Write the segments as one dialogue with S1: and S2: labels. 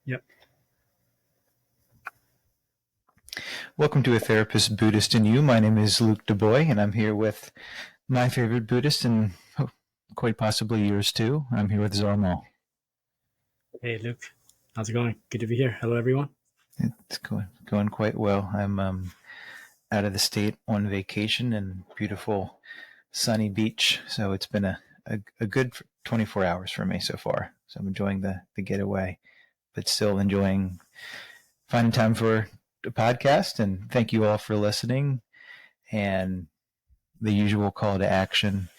S1: Yep.
S2: Welcome to A Therapist, Buddhist, and You. My name is Luke Du Bois, and I'm here with my favorite Buddhist and quite possibly yours too. I'm here with Zarmal.
S1: Hey, Luke. How's it going? Good to be here. Hello, everyone.
S2: It's going quite well. I'm out of the state on vacation in beautiful sunny beach, so it's been a good 24 hours for me so far. So I'm enjoying the getaway, but still enjoying finding time for a podcast. And thank you all for listening. And the usual call to action.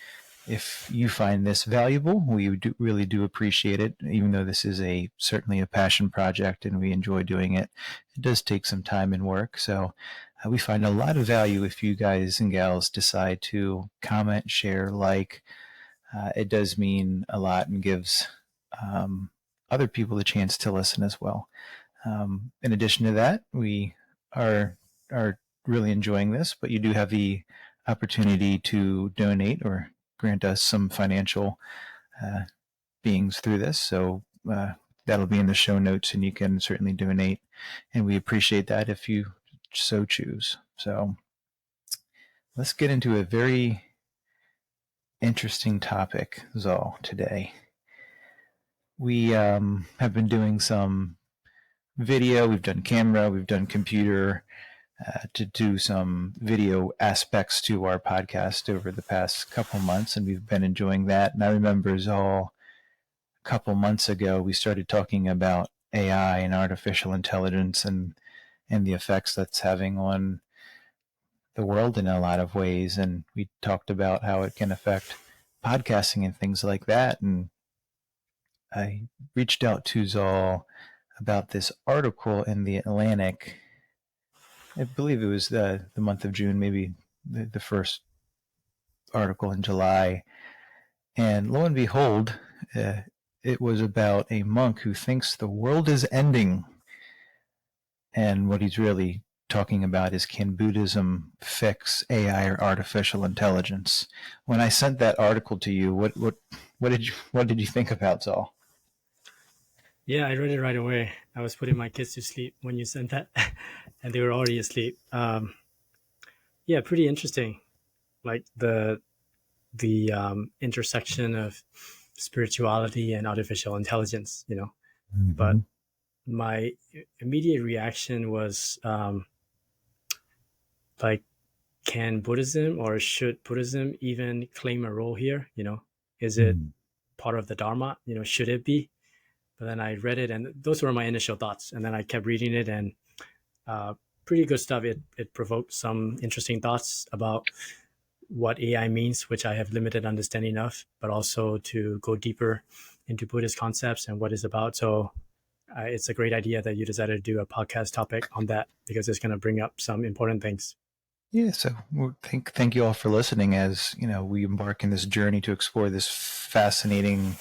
S2: If you find this valuable, we really do appreciate it. Even though this is certainly a passion project and we enjoy doing it, it does take some time and work. So we find a lot of value if you guys and gals decide to comment, share, like. It does mean a lot and gives other people the chance to listen as well. In addition to that, we are really enjoying this, but you do have the opportunity to donate or grant us some financial beings through this. So that'll be in the show notes, and you can certainly donate, and we appreciate that if you so choose. So let's get into a very interesting topic, Zal, today. We have been doing some video, we've done camera, we've done computer, to do some video aspects to our podcast over the past couple months, and we've been enjoying that. And I remember, Zal, a couple months ago, we started talking about AI and artificial intelligence and the effects that's having on the world in a lot of ways. And we talked about how it can affect podcasting and things like that. And I reached out to Zal about this article in the Atlantic. I believe it was the month of June, maybe the first article in July. And lo and behold, it was about a monk who thinks the world is ending. And what he's really talking about is, can Buddhism fix AI or artificial intelligence? When I sent that article to you, what did you think about, Zal?
S1: Yeah, I read it right away. I was putting my kids to sleep when you sent that, and they were already asleep. Yeah, pretty interesting. Like the intersection of spirituality and artificial intelligence, Mm-hmm. But my immediate reaction was like, can Buddhism or should Buddhism even claim a role here? Is it part of the Dharma? Should it be? But then I read it, and those were my initial thoughts. And then I kept reading it, and pretty good stuff. It provoked some interesting thoughts about what AI means, which I have limited understanding of, but also to go deeper into Buddhist concepts and what it's about. So it's a great idea that you decided to do a podcast topic on that, because it's going to bring up some important things.
S2: Yeah, so thank you all for listening as we embark in this journey to explore this fascinating,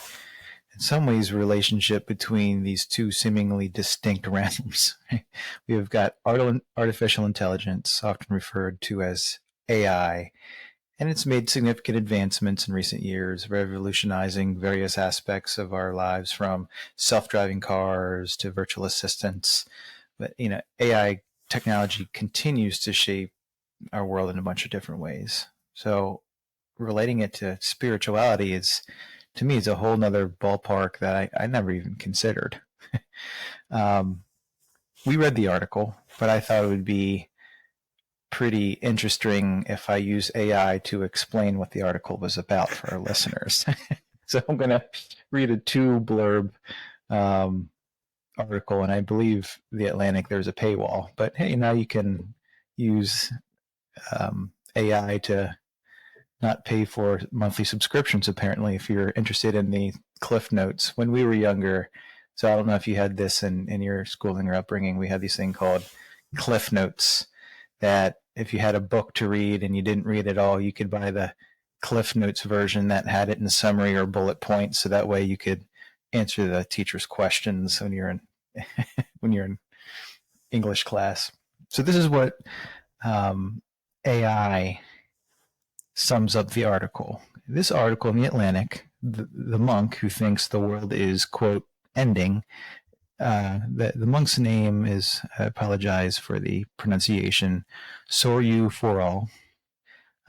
S2: in some ways, relationship between these two seemingly distinct realms. We have got artificial intelligence, often referred to as AI, and it's made significant advancements in recent years, revolutionizing various aspects of our lives, from self-driving cars to virtual assistants. But AI technology continues to shape our world in a bunch of different ways. So relating it to spirituality is, to me, is a whole nother ballpark that I never even considered. We read the article, but I thought it would be pretty interesting if I use AI to explain what the article was about for our listeners. So I'm going to read a 2-blurb article, and I believe the Atlantic, there's a paywall. But hey, now you can use AI to not pay for monthly subscriptions, apparently, if you're interested in the Cliff Notes. When we were younger, so I don't know if you had this in your schooling or upbringing, we had these thing called Cliff Notes, that if you had a book to read and you didn't read it all, you could buy the Cliff Notes version that had it in summary or bullet points, so that way you could answer the teacher's questions when you're in English class. So this is what AI sums up the article. This article in the Atlantic, the monk who thinks the world is, quote, ending, The monk's name is, I apologize for the pronunciation, Soryu Foral,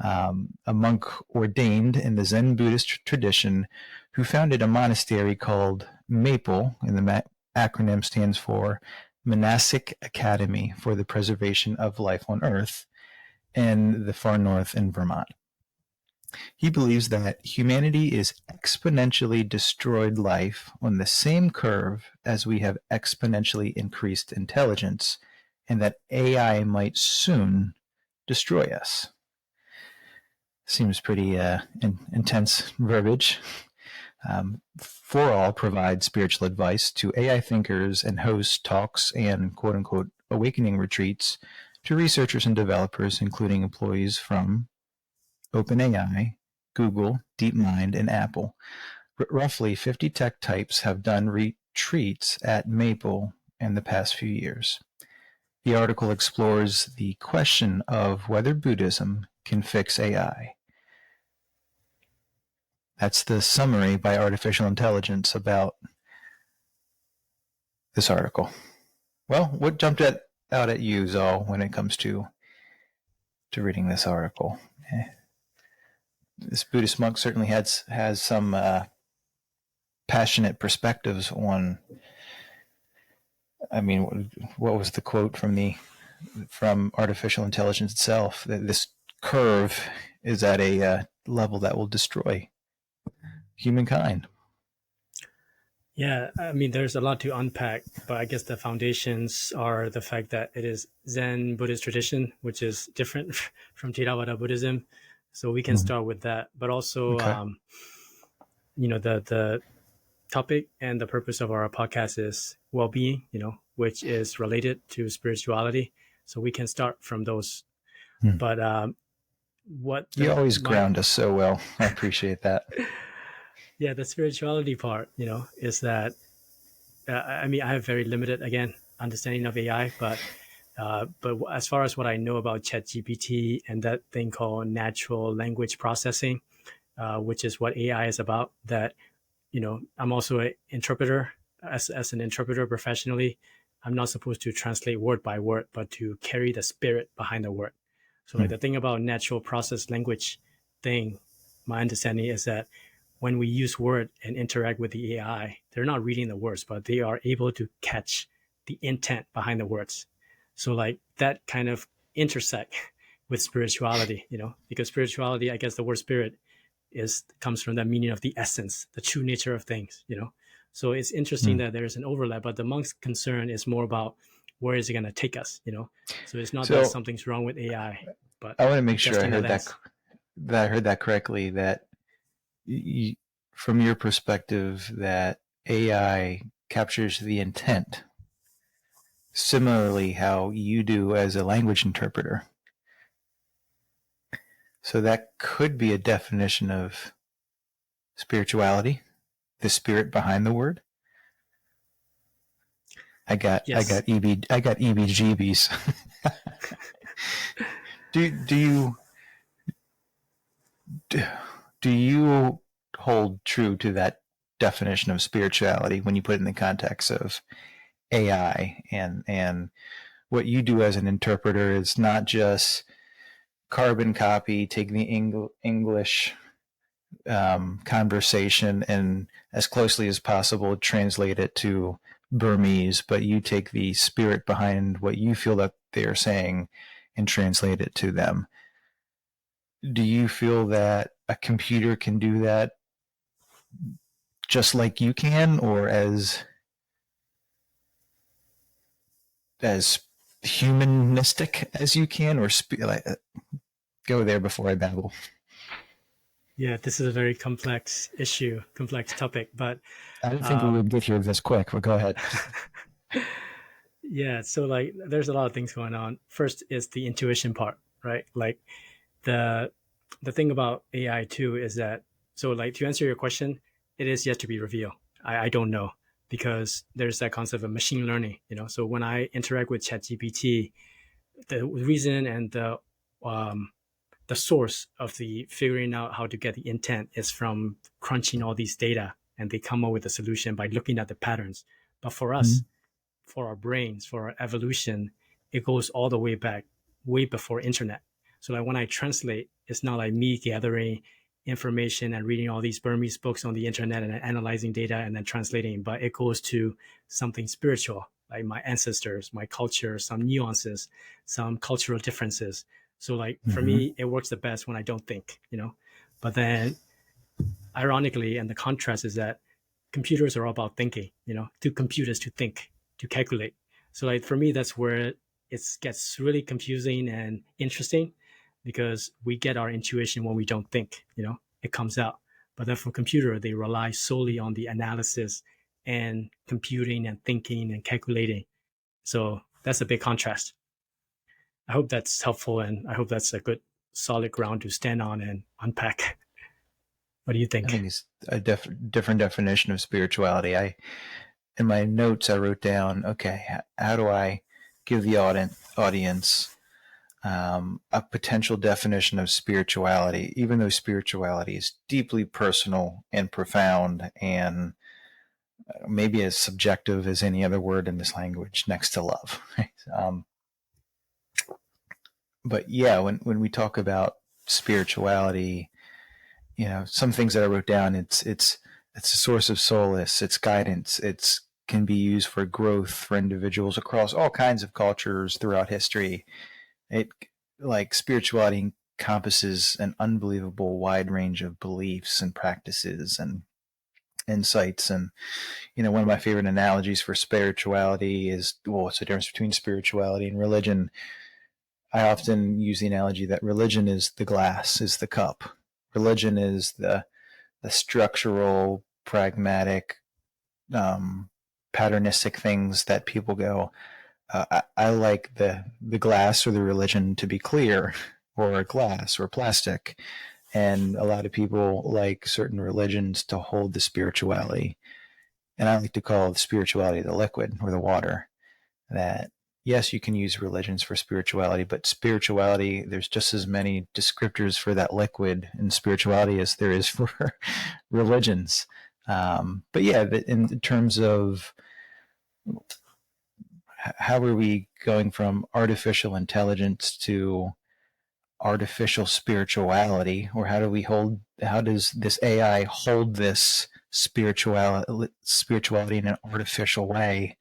S2: a monk ordained in the Zen Buddhist tradition who founded a monastery called Maple, and the acronym stands for Monastic Academy for the Preservation of Life on Earth, in the far north in Vermont. He believes that humanity is exponentially destroyed life on the same curve as we have exponentially increased intelligence, and that AI might soon destroy us. Seems pretty intense verbiage. For All provides spiritual advice to AI thinkers and hosts talks and quote-unquote awakening retreats to researchers and developers, including employees from OpenAI, Google, DeepMind, and Apple. Roughly 50 tech types have done retreats at Maple in the past few years. The article explores the question of whether Buddhism can fix AI. That's the summary by Artificial Intelligence about this article. Well, what jumped out at you, Zal, when it comes to reading this article? This Buddhist monk certainly has some passionate perspectives on. I mean, what was the quote from Artificial Intelligence itself? That this curve is at a level that will destroy humankind.
S1: Yeah, I mean, there's a lot to unpack, but I guess the foundations are the fact that it is Zen Buddhist tradition, which is different from Theravada Buddhism. So we can start with that, but also,
S2: Okay.
S1: The topic and the purpose of our podcast is well-being, which is related to spirituality. So we can start from those. But
S2: you always ground us so well. I appreciate that.
S1: Yeah, the spirituality part, is that I have very limited, again, understanding of AI, but as far as what I know about ChatGPT and that thing called natural language processing, which is what AI is about, that I'm also an interpreter. As an interpreter professionally, I'm not supposed to translate word by word, but to carry the spirit behind the word. So like the thing about natural process language thing, my understanding is that when we use word and interact with the AI, they're not reading the words, but they are able to catch the intent behind the words. So like that kind of intersect with spirituality, because spirituality, I guess the word spirit comes from the meaning of the essence, the true nature of things, So it's interesting that there's an overlap, but the monk's concern is more about where is it going to take us, So it's not that something's wrong with AI, but
S2: I want to make sure I heard that correctly, that from your perspective, that AI captures the intent similarly how you do as a language interpreter. So that could be a definition of spirituality, the spirit behind the word. I got EBGBs. Do you hold true to that definition of spirituality when you put it in the context of AI, and what you do as an interpreter is not just carbon copy, take the English conversation and as closely as possible translate it to Burmese, but you take the spirit behind what you feel that they are saying and translate it to them. Do you feel that a computer can do that just like you can, or as humanistic as you can, or go there before I babble?
S1: Yeah, this is a very complex issue, complex topic, but
S2: I didn't think we would get here this quick, but go ahead.
S1: Yeah, so like there's a lot of things going on. First is the intuition part, right? Like the thing about AI too is that, so like to answer your question, it is yet to be revealed. I don't know, because there's that concept of machine learning, So when I interact with ChatGPT, the reason and the source of the figuring out how to get the intent is from crunching all these data, and they come up with a solution by looking at the patterns. But for us, for our brains, for our evolution, it goes all the way back, way before internet. So like when I translate, it's not like me gathering information and reading all these Burmese books on the internet and analyzing data and then translating, but it goes to something spiritual, like my ancestors, my culture, some nuances, some cultural differences. So like for me, it works the best when I don't think, But then ironically, and the contrast is that computers are all about thinking, to compute is to think, to calculate. So like for me, that's where it gets really confusing and interesting, because we get our intuition when we don't think, it comes out. But then for computer, they rely solely on the analysis and computing and thinking and calculating. So that's a big contrast. I hope that's helpful, and I hope that's a good solid ground to stand on and unpack. What do you
S2: I think
S1: think?
S2: it's a different definition of spirituality. In my notes, I wrote down, okay, how do I give the audience a potential definition of spirituality, even though spirituality is deeply personal and profound and maybe as subjective as any other word in this language next to love. But yeah, when we talk about spirituality, some things that I wrote down, it's a source of solace, it's guidance, it's can be used for growth for individuals across all kinds of cultures throughout history. It like spirituality encompasses an unbelievable wide range of beliefs and practices and insights. And one of my favorite analogies for spirituality is, what's the difference between spirituality and religion? I often use the analogy that religion is the glass, is the cup. Religion is the structural, pragmatic, patternistic things that people go, I like the glass or the religion to be clear, or glass or plastic. And a lot of people like certain religions to hold the spirituality. And I like to call the spirituality the liquid or the water. That, yes, you can use religions for spirituality, but spirituality, there's just as many descriptors for that liquid in spirituality as there is for religions. But yeah, in terms of how are we going from artificial intelligence to artificial spirituality, or how does this AI hold this spirituality in an artificial way?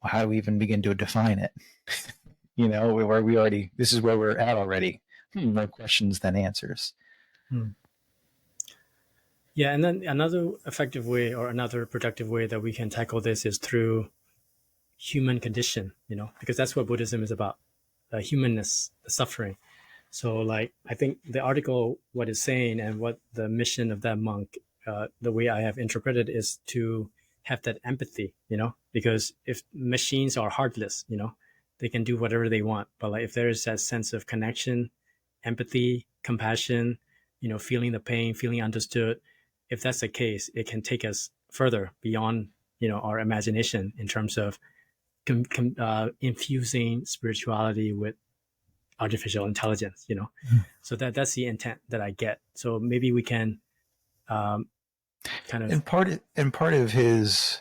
S2: How do we even begin to define it? This is where we're at already. More questions than answers.
S1: Hmm. Yeah, and then another effective way or another productive way that we can tackle this is through human condition, because that's what Buddhism is about, the humanness, the suffering. So, like, I think the article, what it's saying and what the mission of that monk, the way I have interpreted, is to have that empathy, because if machines are heartless, they can do whatever they want. But like, if there is that sense of connection, empathy, compassion, feeling the pain, feeling understood, if that's the case, it can take us further beyond, our imagination in terms of infusing spirituality with artificial intelligence, So that's the intent that I get. So maybe we can kind of.
S2: And part of his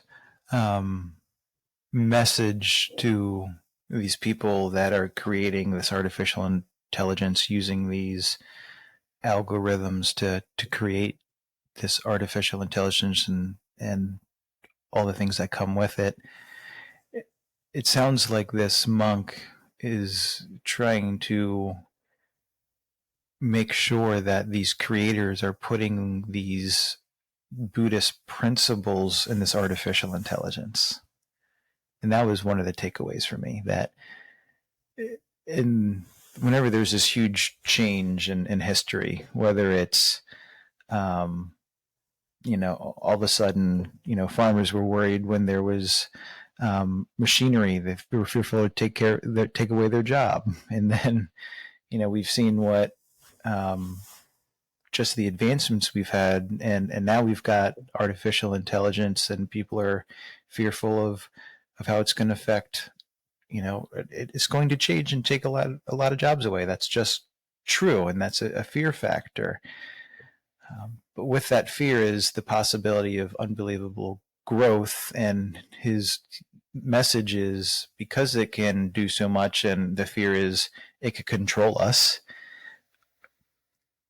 S2: message to these people that are creating this artificial intelligence, using these algorithms to create this artificial intelligence and all the things that come with it. It sounds like this monk is trying to make sure that these creators are putting these Buddhist principles in this artificial intelligence. And that was one of the takeaways for me, that whenever there's this huge change in history, whether it's all of a sudden, farmers were worried when there was machinery. They were fearful to take away their job. And then, we've seen what just the advancements we've had, and now we've got artificial intelligence, and people are fearful of how it's going to affect. It's going to change and take a lot of jobs away. That's just true, and that's a fear factor. But with that fear is the possibility of unbelievable growth, and his message is, because it can do so much, and the fear is it could control us.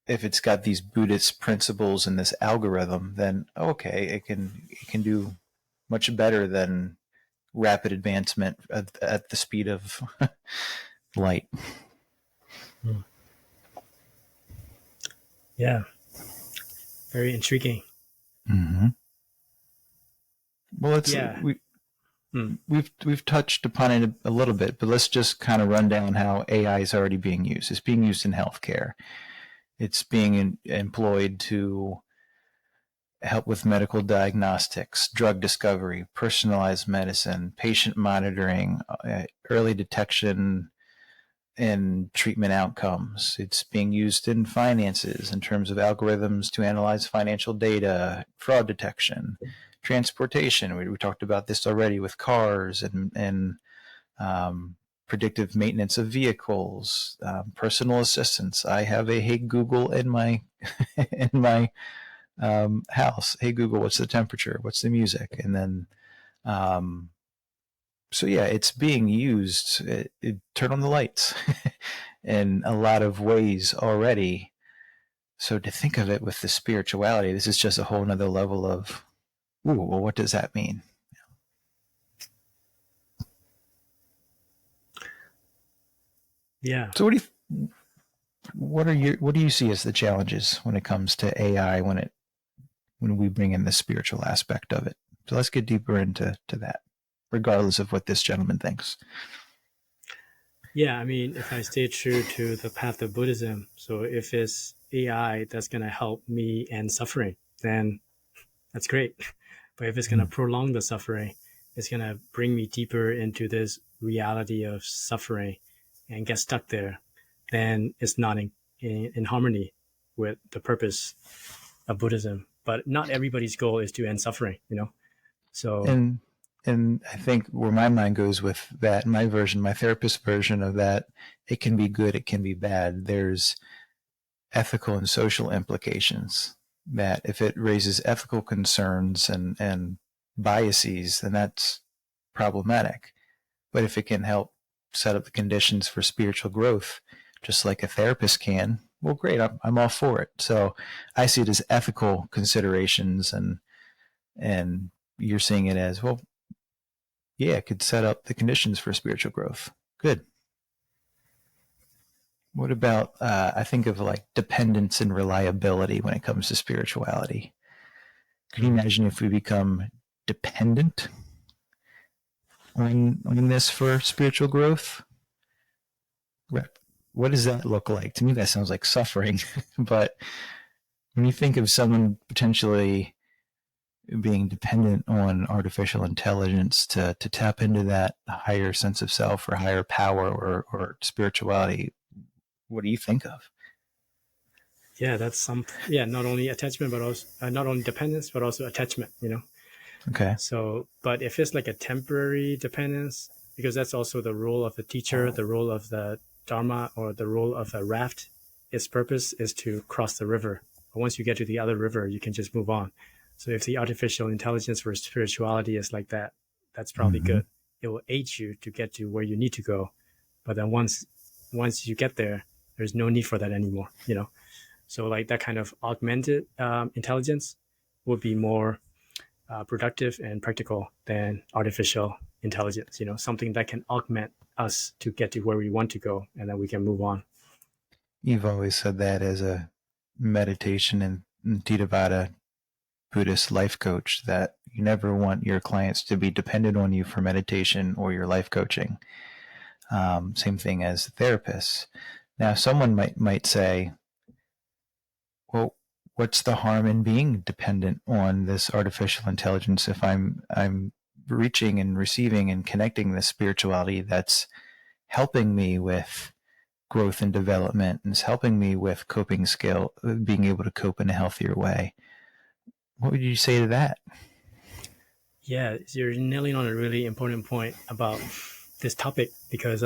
S2: If it's got these Buddhist principles and this algorithm, then okay, it can do much better than rapid advancement at the speed of light.
S1: Yeah, very intriguing.
S2: Mm-hmm. Well, it's
S1: Yeah.
S2: we've touched upon it a little bit, but let's just kind of run down how AI is already being used. It's being used in healthcare. It's being employed to help with medical diagnostics, drug discovery, personalized medicine, patient monitoring, early detection and treatment outcomes. It's being used in finances in terms of algorithms to analyze financial data, fraud detection, transportation. We talked about this already with cars and predictive maintenance of vehicles, personal assistance. I have a Hey Google in my in my house. Hey Google, what's the temperature? What's the music? And then, so yeah, it's being used. Turn on the lights in a lot of ways already. So to think of it with the spirituality, this is just a whole nother level of, ooh, well, what does that mean?
S1: Yeah.
S2: So what do you see as the challenges when it comes to AI when we bring in the spiritual aspect of it? So let's get deeper into that, regardless of what this gentleman thinks.
S1: Yeah, I mean, if I stay true to the path of Buddhism, so if it's AI that's going to help me end suffering, then that's great. But if it's going to prolong the suffering, it's going to bring me deeper into this reality of suffering and get stuck there, then it's not in harmony with the purpose of Buddhism. But not everybody's goal is to end suffering, you know? So,
S2: And I think where my mind goes with that, my version, my therapist version of that, it can be good, it can be bad. There's ethical and social implications that if it raises ethical concerns and biases, then that's problematic. But if it can help set up the conditions for spiritual growth, just like a therapist can, well, great, I'm all for it. So I see it as ethical considerations, and you're seeing it as, well, yeah, it could set up the conditions for spiritual growth. Good. What about, I think of like dependence and reliability when it comes to spirituality. Can you imagine if we become dependent on this for spiritual growth? What does that look like? To me, that sounds like suffering. But when you think of someone potentially being dependent on artificial intelligence to tap into that higher sense of self or higher power or spirituality, what do you think of?
S1: yeah, that's not only attachment, but also not only dependence, but also attachment, you know?
S2: Okay.
S1: So, but if it's like a temporary dependence, because that's also the role of the teacher, the role of the Dharma, or the role of a raft, its purpose is to cross the river. But once you get to the other river, you can just move on. So if the artificial intelligence for spirituality is like that, that's probably good. It will aid you to get to where you need to go. But then once you get there, there's no need for that anymore, you know? So like that kind of augmented intelligence would be more productive and practical than artificial intelligence, you know, something that can augment us to get to where we want to go, and then we can move on.
S2: You've always said that as a meditation and Theravada Buddhist life coach, that you never want your clients to be dependent on you for meditation or your life coaching. Same thing as therapists. Now, someone might say, well, what's the harm in being dependent on this artificial intelligence if I'm reaching and receiving and connecting this spirituality that's helping me with growth and development, and is helping me with coping skill, being able to cope in a healthier way? What would you say to that?
S1: Yeah, you're nailing on a really important point about this topic, because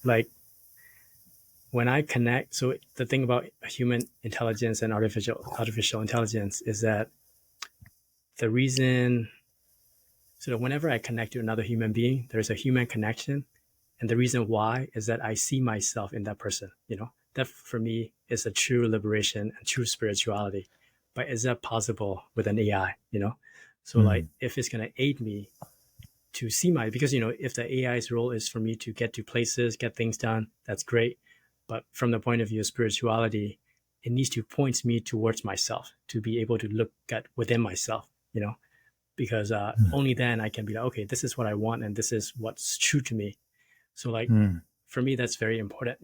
S1: like when I connect, so the thing about human intelligence and artificial intelligence is that the reason So that whenever I connect to another human being, there's a human connection. And the reason why is that I see myself in that person, that for me is a true liberation and true spirituality. But is that possible with an AI? So like if it's going to aid me to see because if the AI's role is for me to get to places, get things done, that's great. But from the point of view of spirituality, it needs to point me towards myself to be able to look at within myself, because only then I can be like, okay, this is what I want and this is what's true to me. So like for me, that's very important.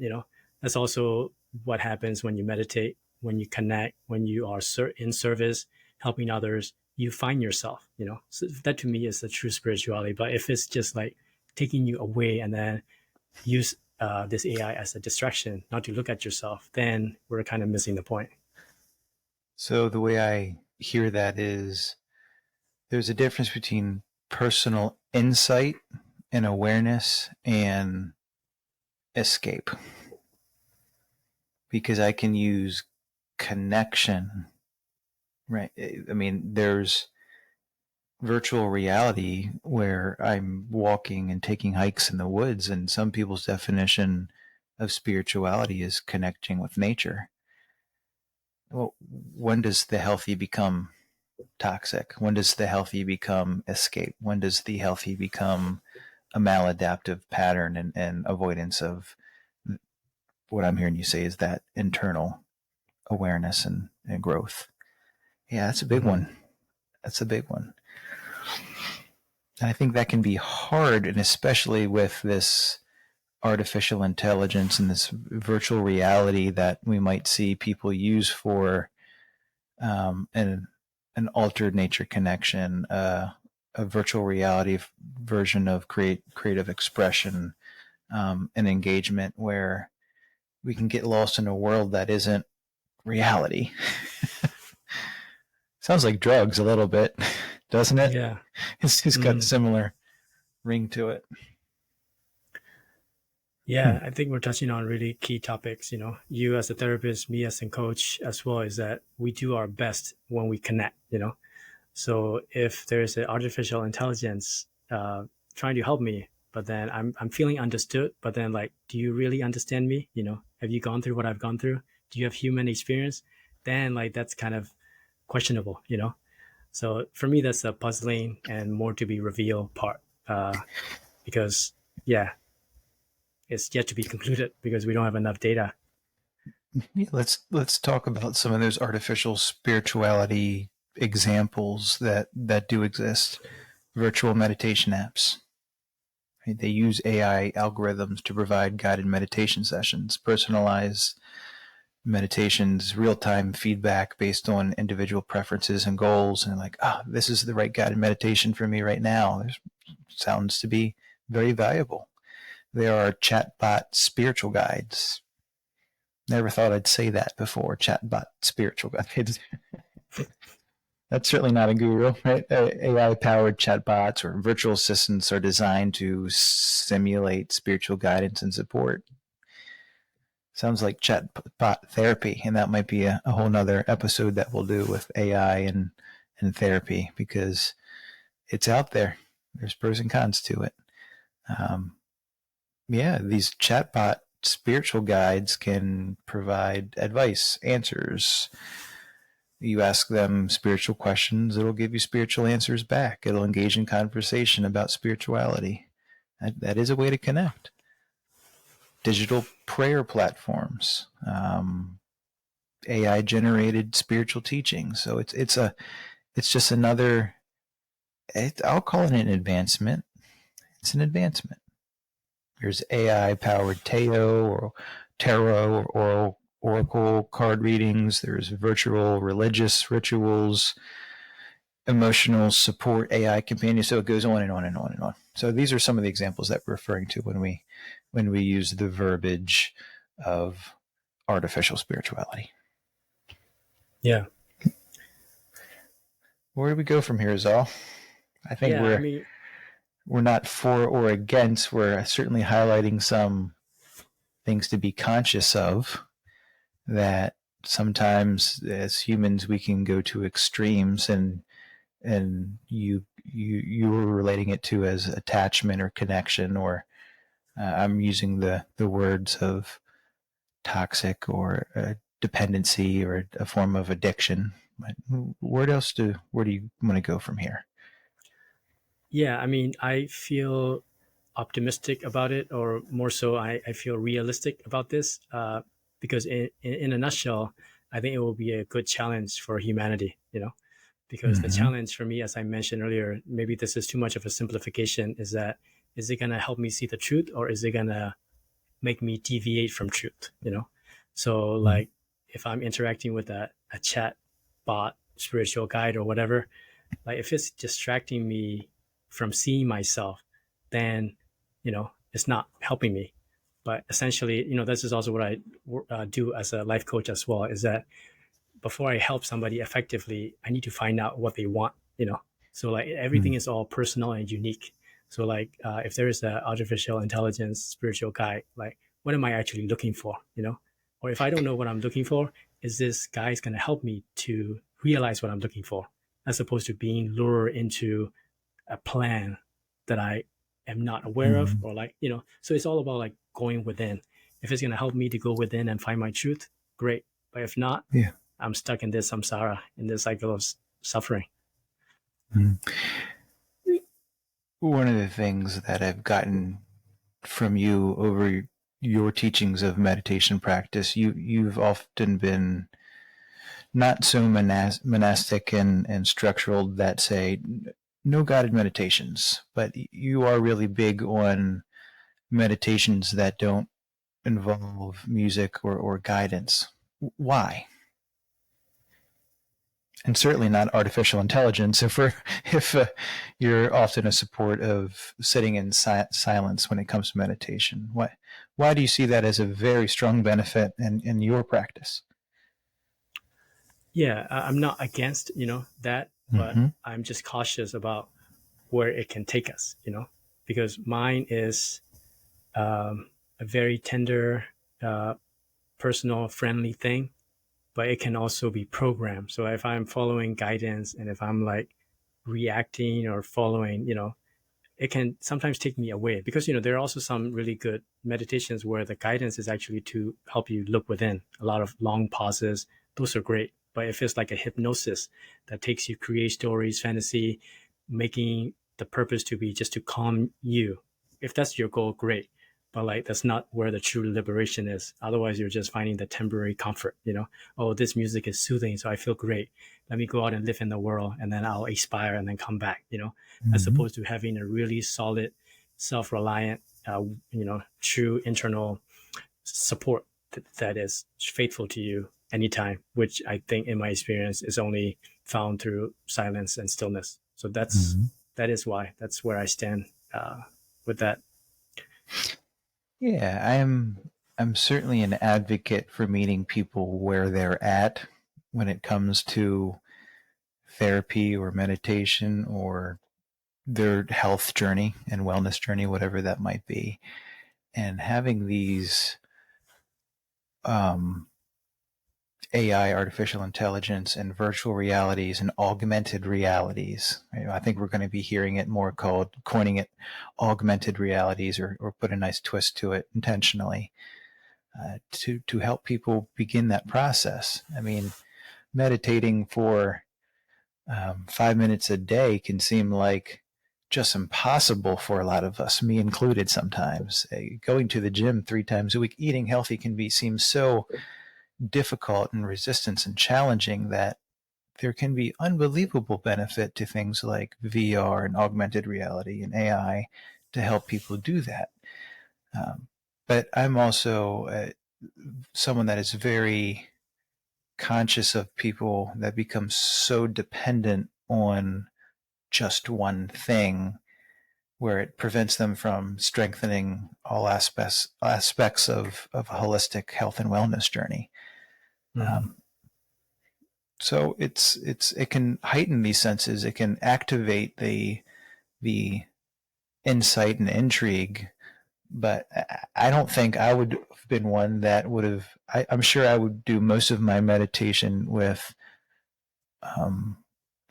S1: That's also what happens when you meditate, when you connect, when you are in service, helping others, you find yourself. So that to me is the true spirituality. But if it's just like taking you away and then use this AI as a distraction, not to look at yourself, then we're kind of missing the point.
S2: So the way I hear that is there's a difference between personal insight and awareness and escape. Because I can use connection, right? I mean, there's virtual reality where I'm walking and taking hikes in the woods, and some people's definition of spirituality is connecting with nature. Well, when does the healthy become toxic? When does the healthy become escape? When does the healthy become a maladaptive pattern and avoidance of what I'm hearing you say is that internal awareness and growth? Yeah, that's a big one. That's a big one. And I think that can be hard, and especially with this artificial intelligence and this virtual reality that we might see people use for an altered nature connection, a virtual reality version of creative expression, and engagement, where we can get lost in a world that isn't reality. Sounds like drugs a little bit, doesn't it?
S1: Yeah.
S2: It's got a similar ring to it.
S1: Yeah, I think we're touching on really key topics. You as a therapist, me as a coach as well, is that we do our best when we connect. So if there's an artificial intelligence trying to help me, but then I'm feeling understood, but then like, do you really understand me? Have you gone through what I've gone through? Do you have human experience? Then like, that's kind of questionable. So for me, that's a puzzling and more to be revealed part, because yeah, it's yet to be concluded because we don't have enough data.
S2: Yeah, let's talk about some of those artificial spirituality examples that do exist. Virtual meditation apps. Right? They use AI algorithms to provide guided meditation sessions, personalized meditations, real-time feedback based on individual preferences and goals, and like, this is the right guided meditation for me right now. It sounds to be very valuable. There are chatbot spiritual guides. Never thought I'd say that before. Chatbot spiritual guides. That's certainly not a guru, right? AI-powered chatbots or virtual assistants are designed to simulate spiritual guidance and support. Sounds like chatbot therapy, and that might be a whole nother episode that we'll do with AI and therapy, because it's out there. There's pros and cons to it. These chatbot spiritual guides can provide advice, answers. You ask them spiritual questions, it'll give you spiritual answers back. It'll engage in conversation about spirituality. That is a way to connect. Digital prayer platforms, AI-generated spiritual teaching. So it's just another. I'll call it an advancement. It's an advancement. There's AI-powered tarot or oracle card readings. There's virtual religious rituals, emotional support AI companions. So it goes on and on and on and on. So these are some of the examples that we're referring to when we use the verbiage of artificial spirituality.
S1: Yeah.
S2: Where do we go from here, Zal? I think we're not for or against. We're certainly highlighting some things to be conscious of, that sometimes as humans we can go to extremes, and you you were relating it to as attachment or connection, or I'm using the words of toxic or dependency or a form of addiction. But where do you want to go from here?
S1: Yeah, I mean, I feel optimistic about it, or more so, I feel realistic about this, because in a nutshell, I think it will be a good challenge for humanity, because the
S2: Mm-hmm.
S1: challenge for me, as I mentioned earlier, maybe this is too much of a simplification, is that is it going to help me see the truth, or is it going to make me deviate from truth, So, like, if I'm interacting with a chat bot, spiritual guide, or whatever, like if it's distracting me from seeing myself, then it's not helping me. But essentially, this is also what I do as a life coach as well, is that before I help somebody effectively, I need to find out what they want. So like everything is all personal and unique. So like if there is an artificial intelligence spiritual guide, like what am I actually looking for? Or if I don't know what I'm looking for, is this guy going to help me to realize what I'm looking for, as opposed to being lured into a plan that I am not aware of,
S2: Mm-hmm.
S1: or like, so it's all about like going within. If it's going to help me to go within and find my truth, great. But if not,
S2: Yeah.
S1: I'm stuck in this samsara, in this cycle of suffering.
S2: Mm-hmm. One of the things that I've gotten from you over your teachings of meditation practice, you've often been not so monastic and structural that say no guided meditations, but you are really big on meditations that don't involve music or guidance. Why? And certainly not artificial intelligence. If you're often a support of sitting in silence when it comes to meditation, why do you see that as a very strong benefit in your practice?
S1: Yeah, I'm not against, that, but
S2: Mm-hmm.
S1: I'm just cautious about where it can take us, because mine is a very tender, uh, personal, friendly thing, but it can also be programmed. So if I'm following guidance, and if I'm like reacting or following, it can sometimes take me away, because there are also some really good meditations where the guidance is actually to help you look within. A lot of long pauses, those are great. But if it's like a hypnosis that takes you create stories, fantasy, making the purpose to be just to calm you, if that's your goal, great. But like that's not where the true liberation is. Otherwise you're just finding the temporary comfort. Oh, this music is soothing, so I feel great, let me go out and live in the world, and then I'll expire and then come back. As
S2: Mm-hmm.
S1: opposed to having a really solid, self-reliant, true internal support that is faithful to you anytime, which I think in my experience is only found through silence and stillness. So
S2: Mm-hmm.
S1: that's where I stand with that.
S2: Yeah, I'm certainly an advocate for meeting people where they're at when it comes to therapy or meditation or their health journey and wellness journey, whatever that might be. And having these um, AI, artificial intelligence, and virtual realities and augmented realities. I think we're going to be hearing it more coining it augmented realities, or put a nice twist to it intentionally to help people begin that process. I mean, meditating for 5 minutes a day can seem like just impossible for a lot of us, me included sometimes. Going to the gym 3 times a week, eating healthy seem so difficult and resistance and challenging that there can be unbelievable benefit to things like VR and augmented reality and AI to help people do that. But I'm also someone that is very conscious of people that become so dependent on just one thing where it prevents them from strengthening all aspects of a holistic health and wellness journey.
S1: Mm-hmm.
S2: Um, so it can heighten these senses. It can activate the insight and intrigue. But I don't think I would have been one that would have. I'm sure I would do most of my meditation with um,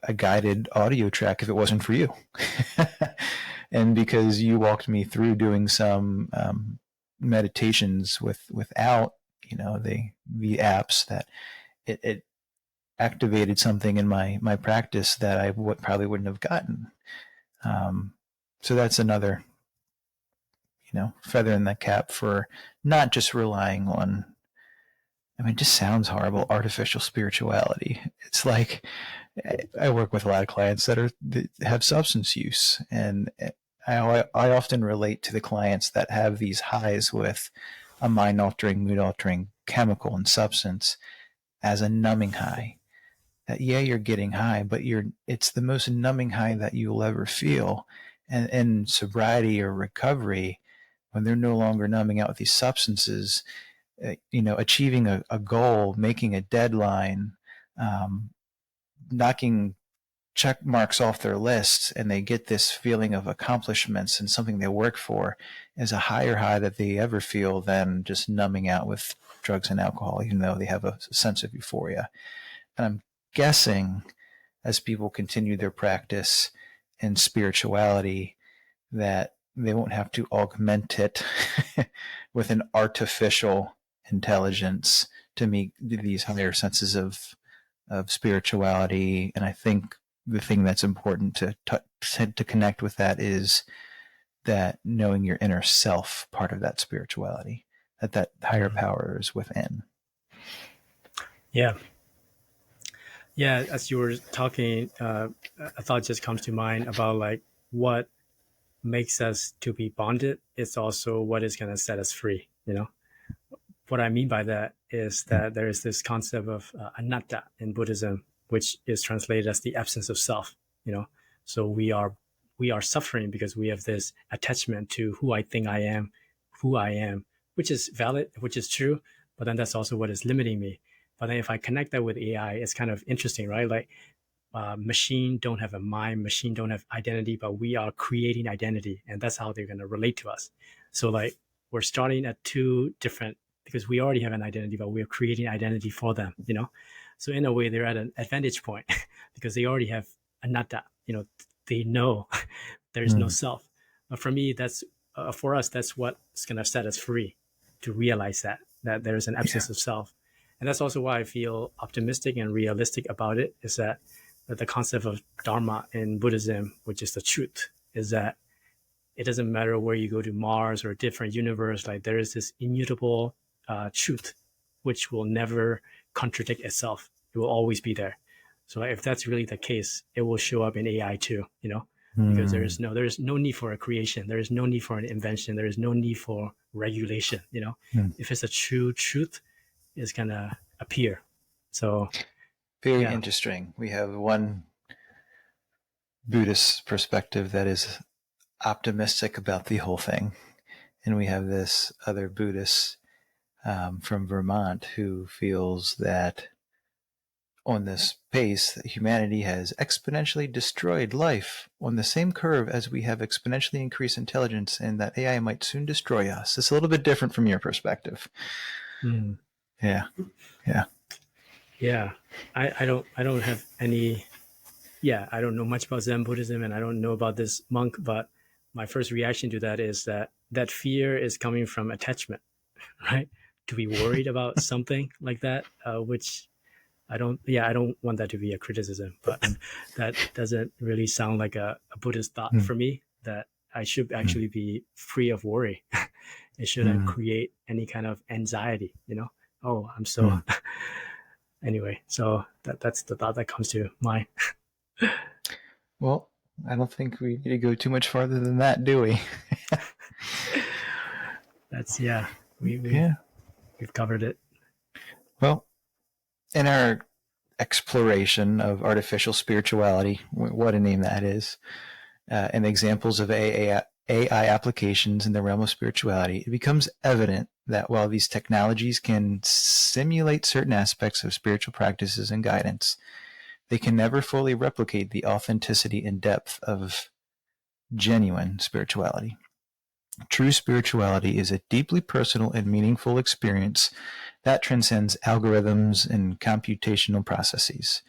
S2: a guided audio track if it wasn't for you. And because you walked me through doing some meditations without, the apps, that it activated something in my practice that I probably wouldn't have gotten. So that's another, feather in the cap for not just relying on, it just sounds horrible, artificial spirituality. It's like, I work with a lot of clients that have substance use, and I often relate to the clients that have these highs with a mind-altering, mood-altering chemical and substance as a numbing high. That, yeah, you're getting high, but it's the most numbing high that you'll ever feel. And in sobriety or recovery, when they're no longer numbing out with these substances, achieving a goal, making a deadline, knocking check marks off their lists, and they get this feeling of accomplishments and something they work for, is a higher high that they ever feel than just numbing out with drugs and alcohol, even though they have a sense of euphoria. And I'm guessing as people continue their practice in spirituality that they won't have to augment it with an artificial intelligence to meet these higher senses of spirituality. And I think the thing that's important to connect with that is that knowing your inner self, part of that spirituality, that higher power is within.
S1: Yeah. Yeah, as you were talking, a thought just comes to mind about like what makes us to be bonded. It's also what is going to set us free. What I mean by that is that there is this concept of anatta in Buddhism, which is translated as the absence of self. So we are suffering because we have this attachment to who I think I am, which is valid, which is true, but then that's also what is limiting me. But then if I connect that with AI, it's kind of interesting, right? Like machine don't have a mind, machine don't have identity, but we are creating identity, and that's how they're going to relate to us. So like we're starting at two different, because we already have an identity, but we're creating identity for them, So in a way, they're at an advantage point because they already have anatta, they know there's no self. But for me, that's for us, that's what's going to set us free, to realize that there's an absence of self. And that's also why I feel optimistic and realistic about it, is that the concept of Dharma in Buddhism, which is the truth, is that it doesn't matter where you go to Mars or a different universe, like there is this immutable truth, which will never contradict itself. It will always be there. So if that's really the case, it will show up in AI too, because there is no need for a creation. There is no need for an invention. There is no need for regulation, If it's a true truth, it's going to appear. So
S2: very interesting. We have one Buddhist perspective that is optimistic about the whole thing, and we have this other Buddhist from Vermont who feels that on this pace, that humanity has exponentially destroyed life on the same curve as we have exponentially increased intelligence, and that AI might soon destroy us. It's a little bit different from your perspective. Yeah.
S1: I don't have any. I don't know much about Zen Buddhism, and I don't know about this monk, but my first reaction to that is that fear is coming from attachment, right? To be worried about something like that, which I don't want that to be a criticism, but that doesn't really sound like a Buddhist thought for me, that I should actually be free of worry. It shouldn't create any kind of anxiety, Oh, I'm so anyway, so that's the thought that comes to mind.
S2: Well, I don't think we need to go too much farther than that, do we?
S1: That's we've covered it.
S2: Well, in our exploration of artificial spirituality, what a name that is, and examples of AI applications in the realm of spirituality, it becomes evident that while these technologies can simulate certain aspects of spiritual practices and guidance, they can never fully replicate the authenticity and depth of genuine spirituality. True spirituality is a deeply personal and meaningful experience that transcends algorithms and computational processes.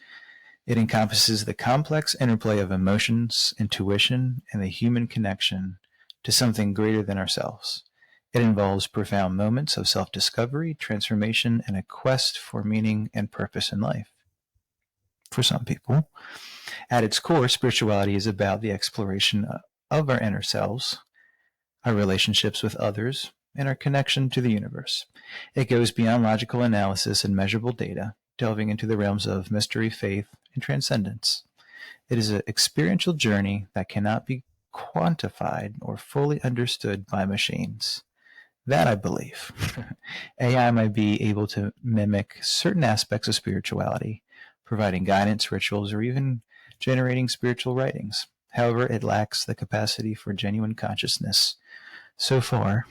S2: It encompasses the complex interplay of emotions, intuition, and the human connection to something greater than ourselves. It involves profound moments of self-discovery, transformation, and a quest for meaning and purpose in life. For some people, at its core, spirituality is about the exploration of our inner selves, our relationships with others, and our connection to the universe. It goes beyond logical analysis and measurable data, delving into the realms of mystery, faith, and transcendence. It is an experiential journey that cannot be quantified or fully understood by machines. That I believe. AI might be able to mimic certain aspects of spirituality, providing guidance, rituals, or even generating spiritual writings. However, it lacks the capacity for genuine consciousness. So far,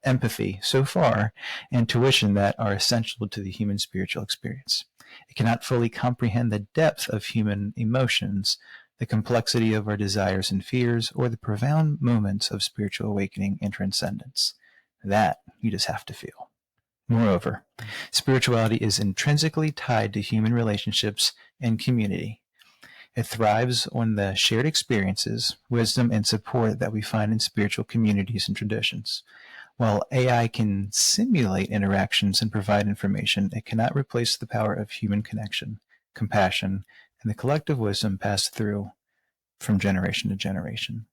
S2: empathy, so far, intuition that are essential to the human spiritual experience. It cannot fully comprehend the depth of human emotions, the complexity of our desires and fears, or the profound moments of spiritual awakening and transcendence. That you just have to feel. Moreover, spirituality is intrinsically tied to human relationships and community. It thrives on the shared experiences, wisdom, and support that we find in spiritual communities and traditions. While AI can simulate interactions and provide information, it cannot replace the power of human connection, compassion, and the collective wisdom passed through from generation to generation.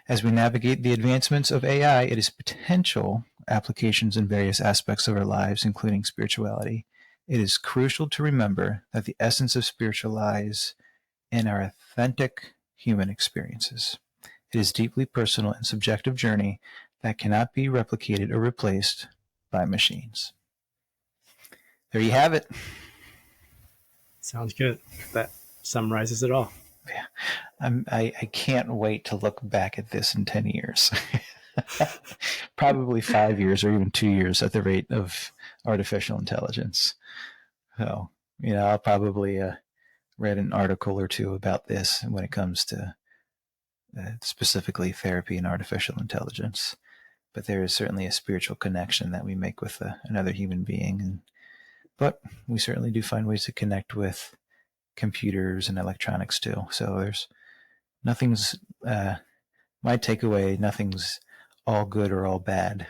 S2: As we navigate the advancements of AI, its potential applications in various aspects of our lives, including spirituality, it is crucial to remember that the essence of spiritual lies in our authentic human experiences. It is a deeply personal and subjective journey that cannot be replicated or replaced by machines. There you have it.
S1: Sounds good. That summarizes it all.
S2: Yeah. I can't wait to look back at this in 10 years. Probably 5 years or even 2 years at the rate of artificial intelligence. So, I'll probably read an article or two about this when it comes to specifically therapy and artificial intelligence. But there is certainly a spiritual connection that we make with another human being. But we certainly do find ways to connect with computers and electronics too. So there's nothing's, my takeaway, nothing's all good or all bad.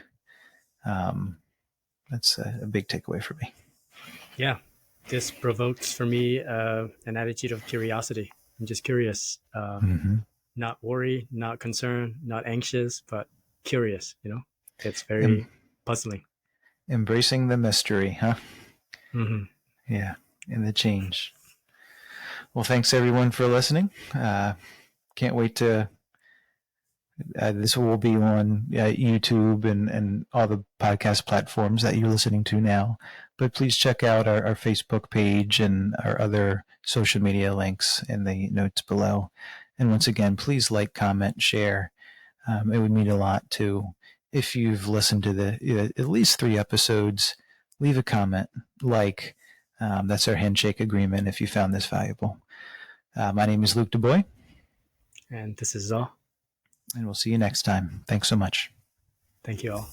S2: That's a big takeaway for me.
S1: Yeah, this provokes for me an attitude of curiosity. I'm just curious, not worried, not concerned, not anxious, but curious, It's very puzzling.
S2: Embracing the mystery, huh?
S1: Mm-hmm.
S2: Yeah, and the change. Well, thanks everyone for listening. Can't wait to. This will be on YouTube and all the podcast platforms that you're listening to now. But please check out our Facebook page and our other social media links in the notes below. And once again, please like, comment, share. It would mean a lot too. If you've listened to at least 3 episodes, leave a comment, that's our handshake agreement if you found this valuable. My name is Luke DuBois.
S1: And this is all.
S2: And we'll see you next time. Thanks so much.
S1: Thank you all.